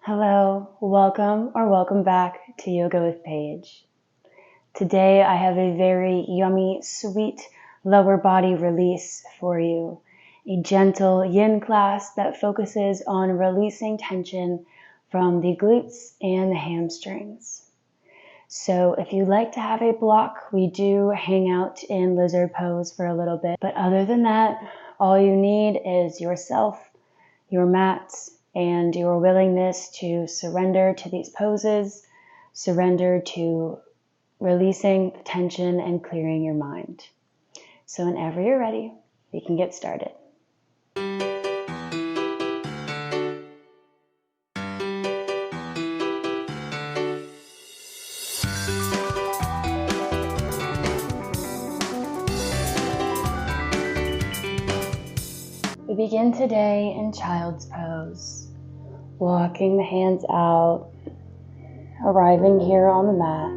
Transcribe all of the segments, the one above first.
Hello, welcome back to Yoga with Paige. Today I have a very yummy, sweet lower body release for you. A gentle yin class that focuses on releasing tension from the glutes and the hamstrings. So if you'd like to have a block, we do hang out in lizard pose for a little bit. But other than that, all you need is yourself, your mats, and your willingness to surrender to these poses, surrender to releasing the tension and clearing your mind. So whenever you're ready, we can get started. We begin today in child's pose, walking the hands out, arriving here on the mat,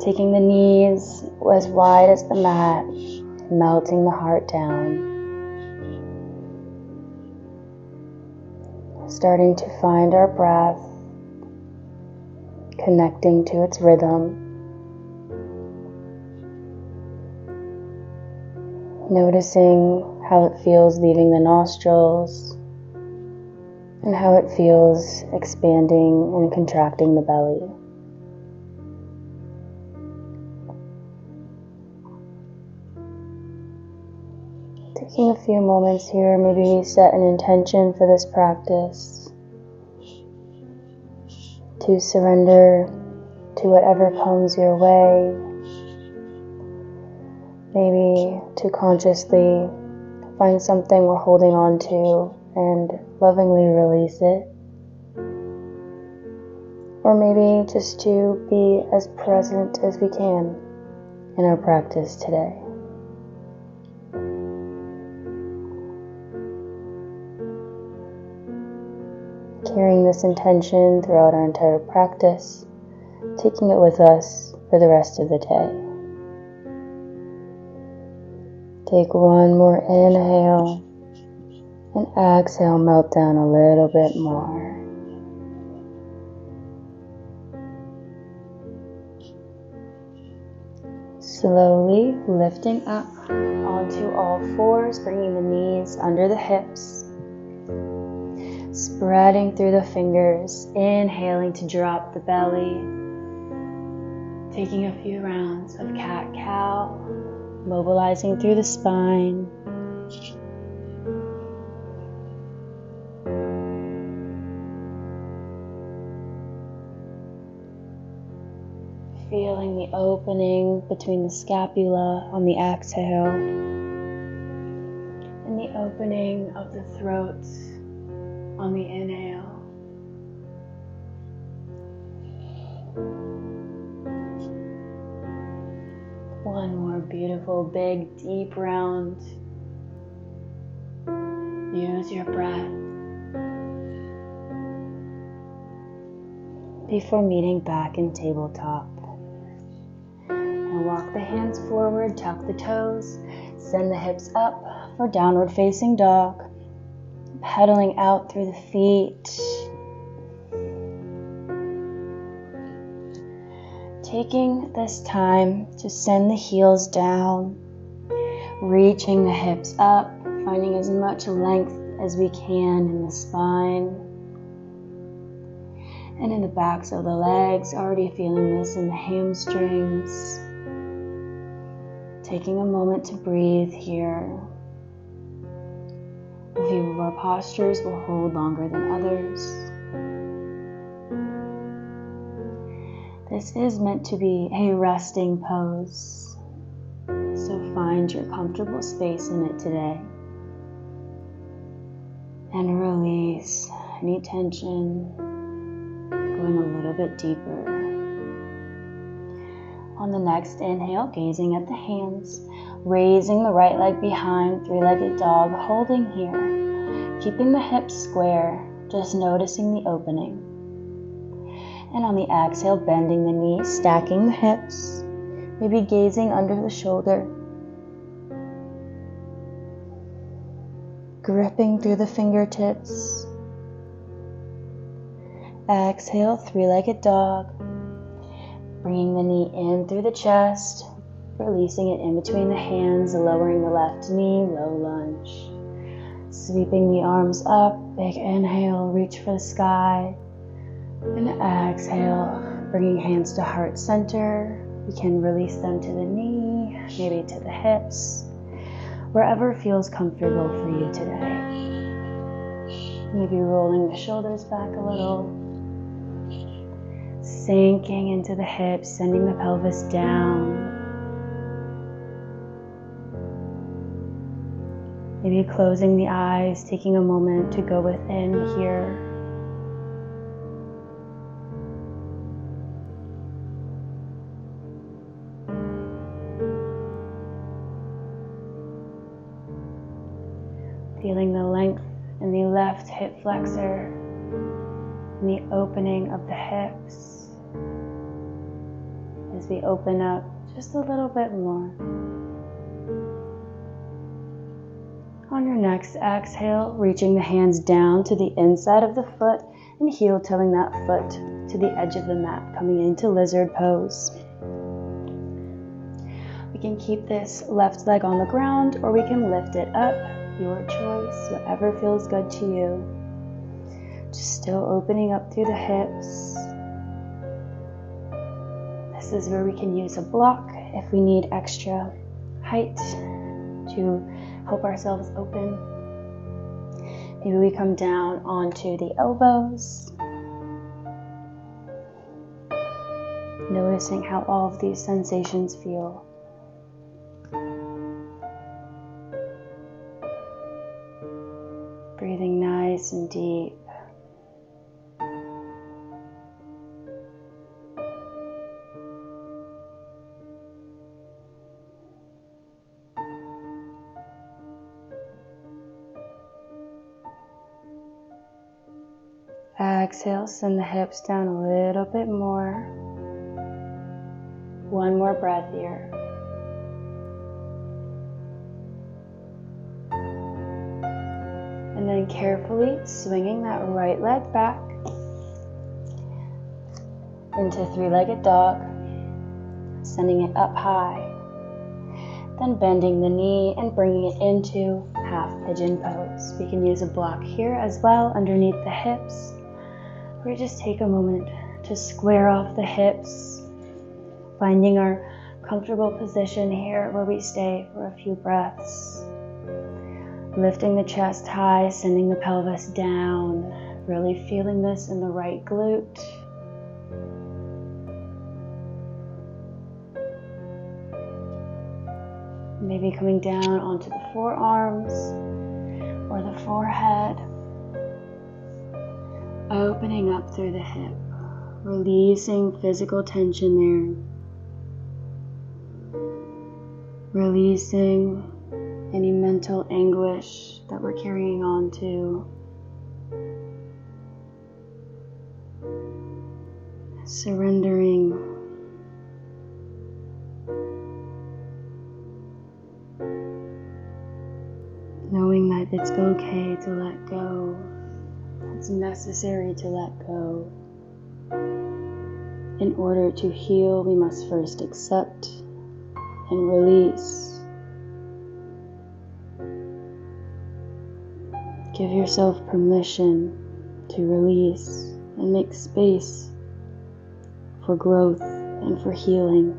taking the knees as wide as the mat, melting the heart down, starting to find our breath, connecting to its rhythm, noticing how it feels leaving the nostrils and how it feels expanding and contracting the belly. Taking a few moments here, maybe set an intention for this practice to surrender to whatever comes your way, maybe to consciously find something we're holding on to and lovingly release it, or maybe just to be as present as we can in our practice today. Carrying this intention throughout our entire practice, taking it with us for the rest of the day. Take one more inhale and exhale, melt down a little bit more. Slowly lifting up onto all fours, bringing the knees under the hips. Spreading through the fingers, inhaling to drop the belly. Taking a few rounds of cat-cow, mobilizing through the spine. Feeling the opening between the scapula on the exhale and the opening of the throat on the inhale. One more beautiful, big, deep round. Use your breath before meeting back in tabletop. And walk the hands forward, tuck the toes, send the hips up for downward facing dog. Pedaling out through the feet. Taking this time to send the heels down, reaching the hips up, finding as much length as we can in the spine and in the backs of the legs, already feeling this in the hamstrings. Taking a moment to breathe here. A few of our postures will hold longer than others. This is meant to be a resting pose, so find your comfortable space in it today. And release any tension, going a little bit deeper. On the next inhale, gazing at the hands, raising the right leg behind, three-legged dog, holding here, keeping the hips square, just noticing the opening. And on the exhale, bending the knees, stacking the hips, maybe gazing under the shoulder, gripping through the fingertips, Exhale, three-legged dog. Bringing the knee in through the chest, releasing it in between the hands, lowering the left knee, low lunge. Sweeping the arms up, big inhale, reach for the sky. And exhale, bringing hands to heart center. You can release them to the knee, maybe to the hips, wherever feels comfortable for you today. Maybe rolling the shoulders back a little. Sinking into the hips, sending the pelvis down. Maybe closing the eyes, taking a moment to go within here. Feeling the length in the left hip flexor and the opening of the hips as we open up just a little bit more. On your next exhale, reaching the hands down to the inside of the foot and heel-toeing that foot to the edge of the mat, coming into lizard pose. We can keep this left leg on the ground or we can lift it up, your choice, whatever feels good to you. Just still opening up through the hips. This is where we can use a block if we need extra height to help ourselves open. Maybe we come down onto the elbows. Noticing how all of these sensations feel. Breathing nice and deep. Exhale, send the hips down a little bit more. One more breath here. And then carefully swinging that right leg back into three-legged dog, sending it up high. Then bending the knee and bringing it into half pigeon pose. We can use a block here as well underneath the hips. Or just take a moment to square off the hips, finding our comfortable position here where we stay for a few breaths. Lifting the chest high, sending the pelvis down, really feeling this in the right glute. Maybe coming down onto the forearms or the forehead. Opening up through the hip, releasing physical tension there. Releasing any mental anguish that we're carrying on to. Surrendering. Knowing that it's okay to let go. It's necessary to let go. In order to heal, we must first accept and release. Give yourself permission to release and make space for growth and for healing.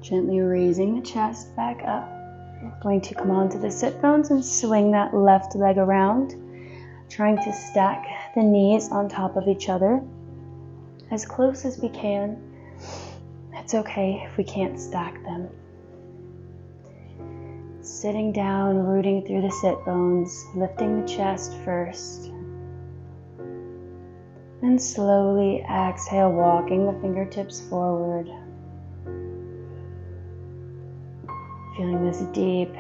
Gently raising the chest back up. We're going to come onto the sit bones and swing that left leg around, trying to stack the knees on top of each other as close as we can. It's okay if we can't stack them. Sitting down, rooting through the sit bones, lifting the chest first. And slowly exhale, walking the fingertips forward. Feeling this deep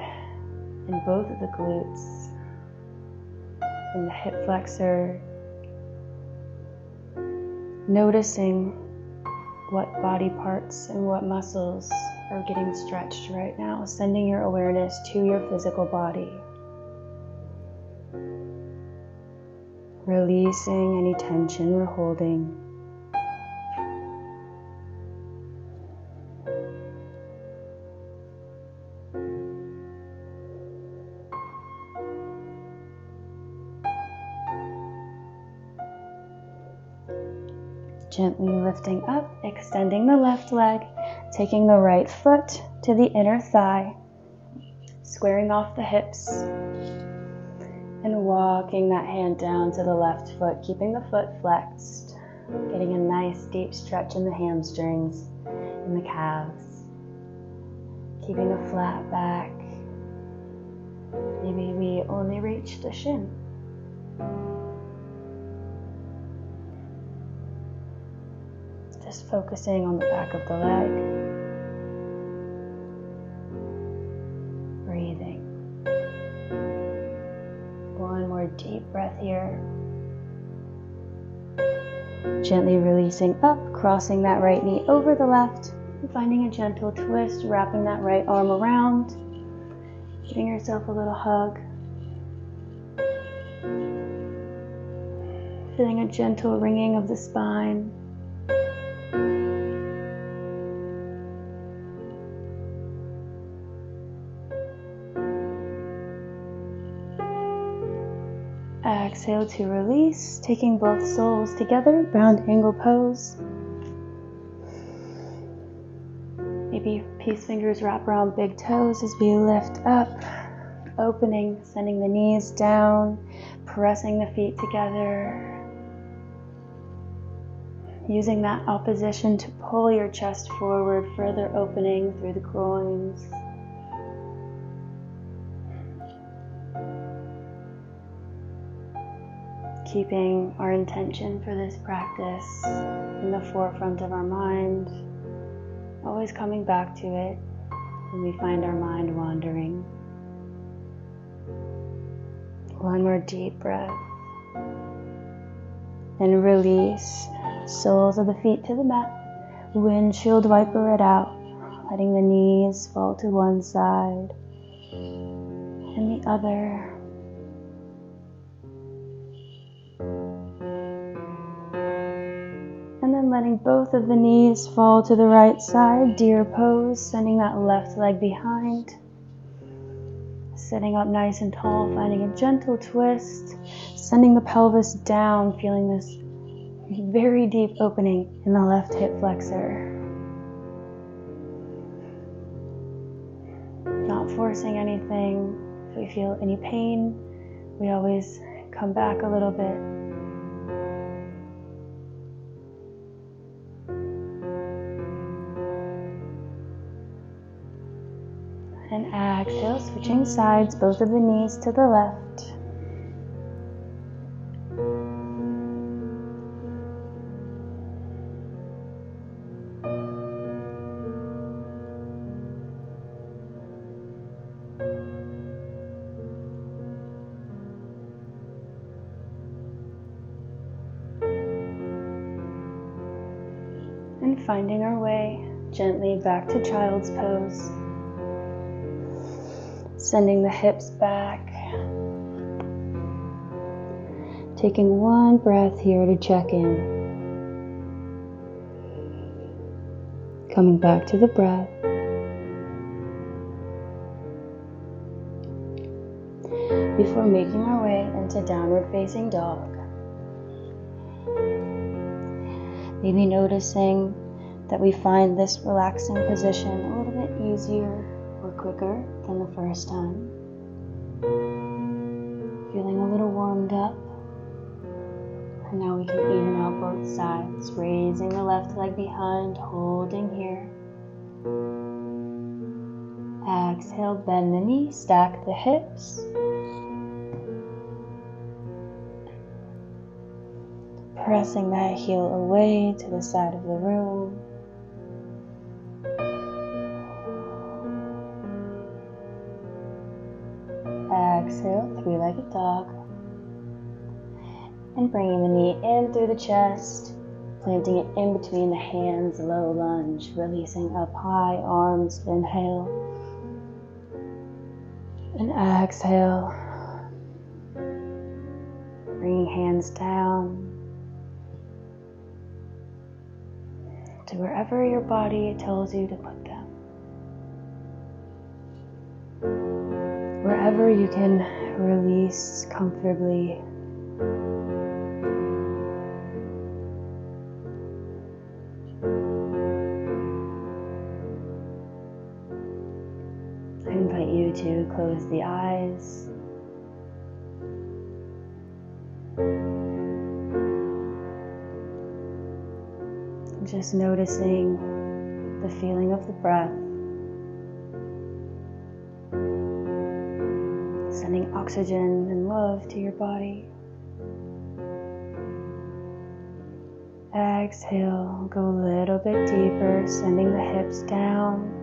in both of the glutes, from the hip flexor, noticing what body parts and what muscles are getting stretched right now, sending your awareness to your physical body. Releasing any tension we're holding. Gently lifting up, extending the left leg, taking the right foot to the inner thigh, squaring off the hips, and walking that hand down to the left foot, keeping the foot flexed, getting a nice deep stretch in the hamstrings and the calves, keeping a flat back. Maybe we only reach the shin. Just focusing on the back of the leg. Breathing. One more deep breath here. Gently releasing up, crossing that right knee over the left, and finding a gentle twist, wrapping that right arm around, giving yourself a little hug. Feeling a gentle wringing of the spine. Exhale to release, taking both soles together, round angle pose. Maybe peace fingers wrap around big toes as we lift up, opening, sending the knees down, pressing the feet together. Using that opposition to pull your chest forward, further opening through the groins. Keeping our intention for this practice in the forefront of our mind, always coming back to it when we find our mind wandering. One more deep breath. And release. Soles of the feet to the mat. Windshield wiper it out. Letting the knees fall to one side and the other. And then letting both of the knees fall to the right side, deer pose, sending that left leg behind. Sitting up nice and tall, finding a gentle twist, sending the pelvis down, feeling this very deep opening in the left hip flexor. Not forcing anything. If we feel any pain, we always come back a little bit. And exhale, switching sides, both of the knees to the left. And finding our way gently back to child's pose. Sending the hips back. Taking one breath here to check in. Coming back to the breath. Before making our way into downward facing dog. Maybe noticing that we find this relaxing position a little bit easier or quicker than the first time. Feeling a little warmed up. And now we can even out both sides, raising the left leg behind, holding here. Exhale, bend the knee, stack the hips. Pressing that heel away to the side of the room. exhale, three-legged dog. And bringing the knee in through the chest, planting it in between the hands, low lunge, releasing up high, arms, inhale. And exhale. Bringing hands down to wherever your body tells you to put them. Wherever you can release comfortably. I invite you to close the eyes. Just noticing the feeling of the breath. Sending oxygen and love to your body. Exhale, go a little bit deeper, sending the hips down.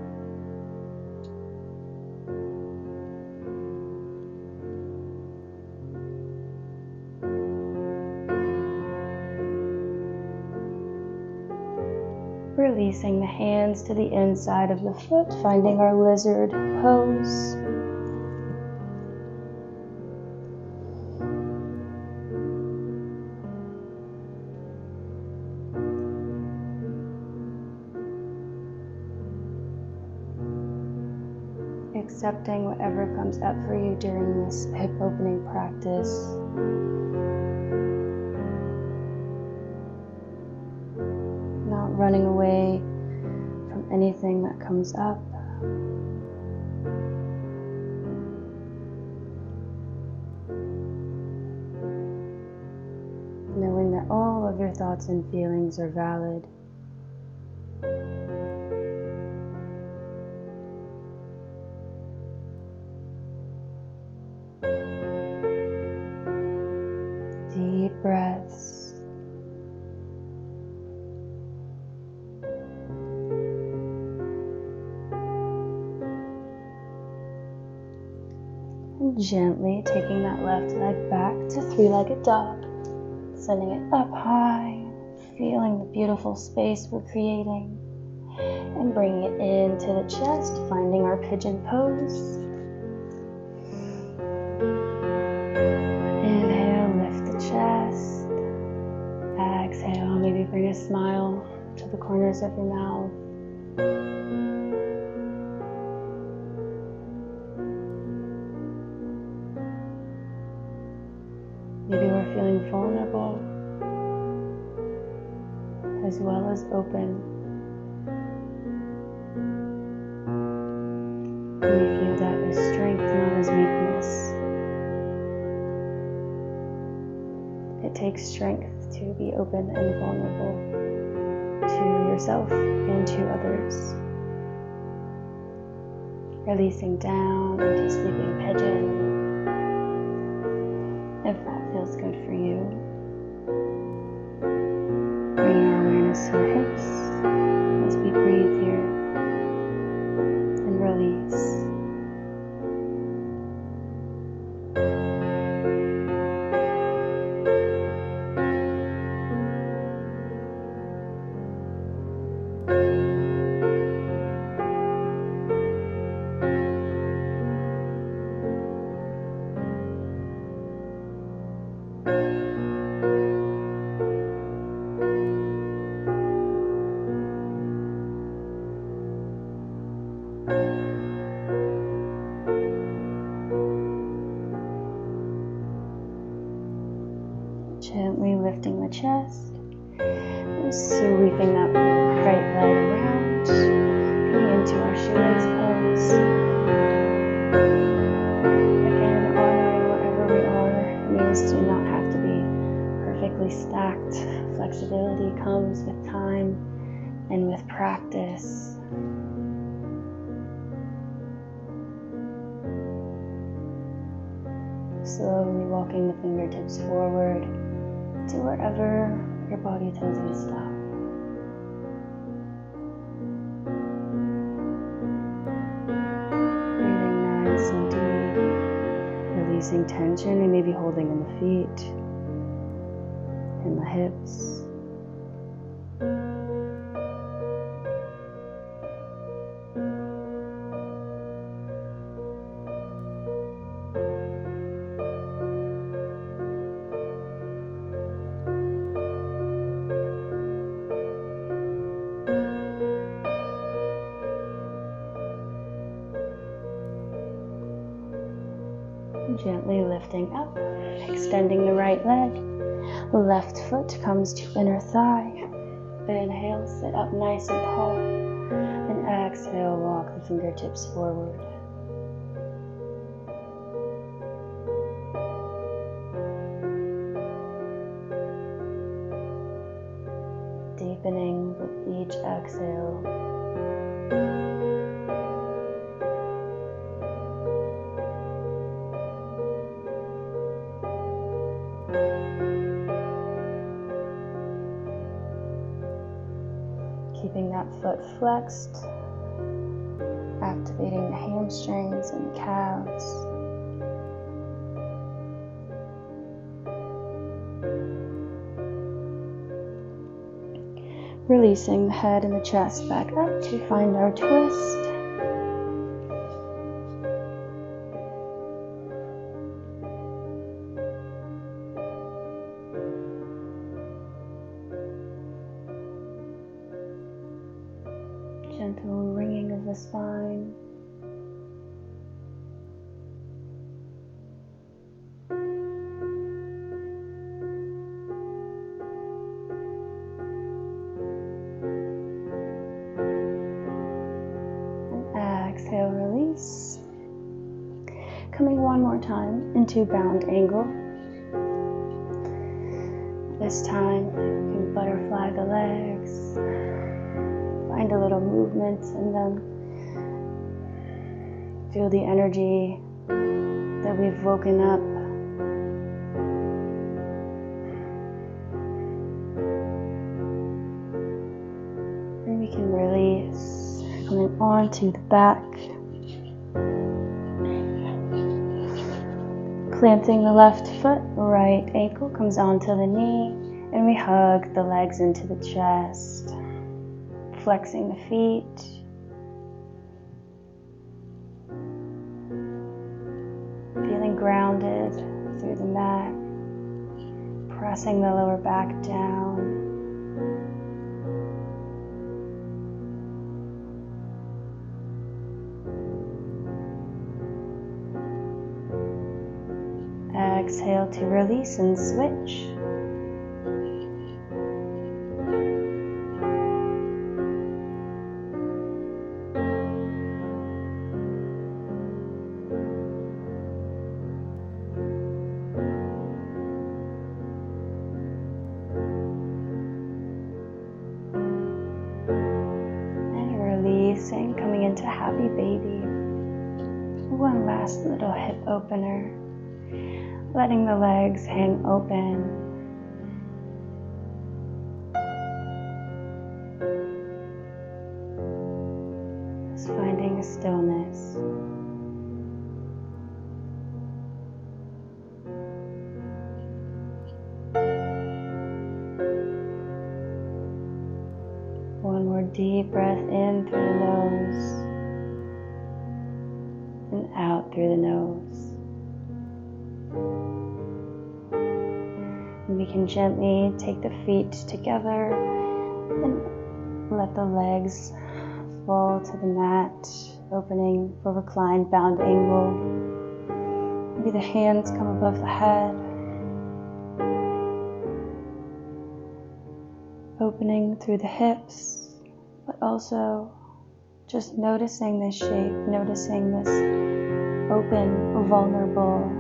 Releasing the hands to the inside of the foot, finding our lizard pose. Accepting whatever comes up for you during this hip opening practice. Not running away from anything that comes up. Knowing that all of your thoughts and feelings are valid. Deep breaths. And gently taking that left leg back to three-legged dog. Sending it up high, feeling the beautiful space we're creating. And bringing it into the chest, finding our pigeon pose. Chest. Exhale, maybe bring a smile to the corners of your mouth. Maybe we're feeling vulnerable as well as open. And we feel that as strength, not as weakness. It takes strength to be open and vulnerable to yourself and to others. Releasing down into sleeping pigeon. If that feels good for you. Bringing our awareness to the hips as we breathe here and release. Gently lifting the chest and sweeping that right leg around, coming into our shoelace pose. Again, honoring wherever we are. Knees do not have to be perfectly stacked. Flexibility comes with time and with practice. Slowly walking the fingertips forward to wherever your body tells you to stop. Breathing nice and deep, Releasing tension we may be holding in the feet, in the hips. Gently lifting up, extending the right leg. Left foot comes to inner thigh. Inhale, sit up nice and tall. And exhale, walk the fingertips forward. Deepening with each exhale. Keeping that foot flexed, activating the hamstrings and the calves. Releasing the head and the chest back up to find our twist. Gentle wringing of the spine. And exhale, release. Coming one more time into bound angle. This time, you can butterfly the legs. Find a little movement in them. Feel the energy that we've woken up. And we can release, coming onto the back. Planting the left foot, right ankle comes onto the knee, and we hug the legs into the chest. Flexing the feet. Feeling grounded through the mat. Pressing the lower back down. Exhale to release and switch. Coming into happy baby. One last little hip opener. Letting the legs hang open. Just finding a stillness. One more deep breath in through the nose and out through the nose. And we can gently take the feet together and let the legs fall to the mat, opening for reclined bound angle. Maybe the hands come above the head. Opening through the hips, but also just noticing this shape, noticing this open, vulnerable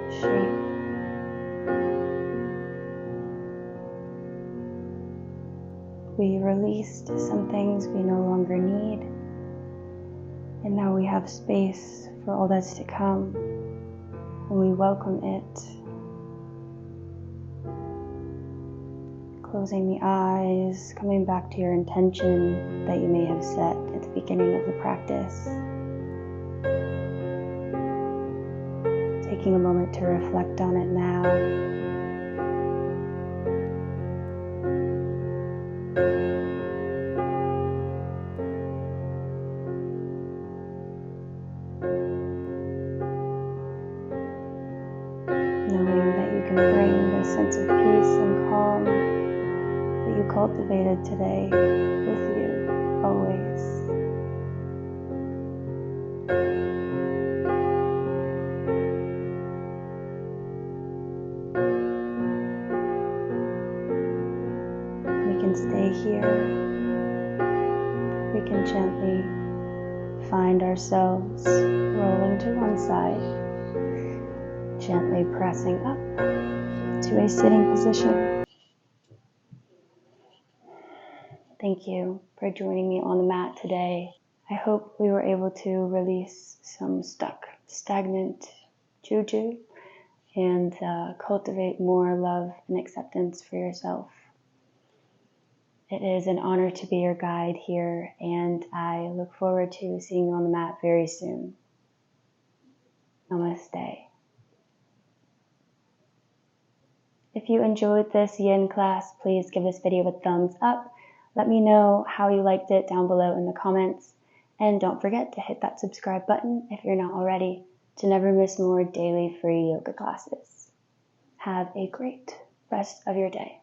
shape. We released some things we no longer need, and now we have space for all that's to come, and we welcome it. Closing the eyes, coming back to your intention that you may have set at the beginning of the practice. taking a moment to reflect on it now. Knowing that you can bring the sense of peace and calm that you cultivated today with you always. We can stay here. We can gently find ourselves rolling to one side, gently pressing up to a sitting position. Thank you for joining me on the mat today. I hope we were able to release some stuck, stagnant juju and cultivate more love and acceptance for yourself. It is an honor to be your guide here, and I look forward to seeing you on the mat very soon. Namaste. If you enjoyed this yin class, please give this video a thumbs up. Let me know how you liked it down below in the comments. And don't forget to hit that subscribe button if you're not already to never miss more daily free yoga classes. Have a great rest of your day.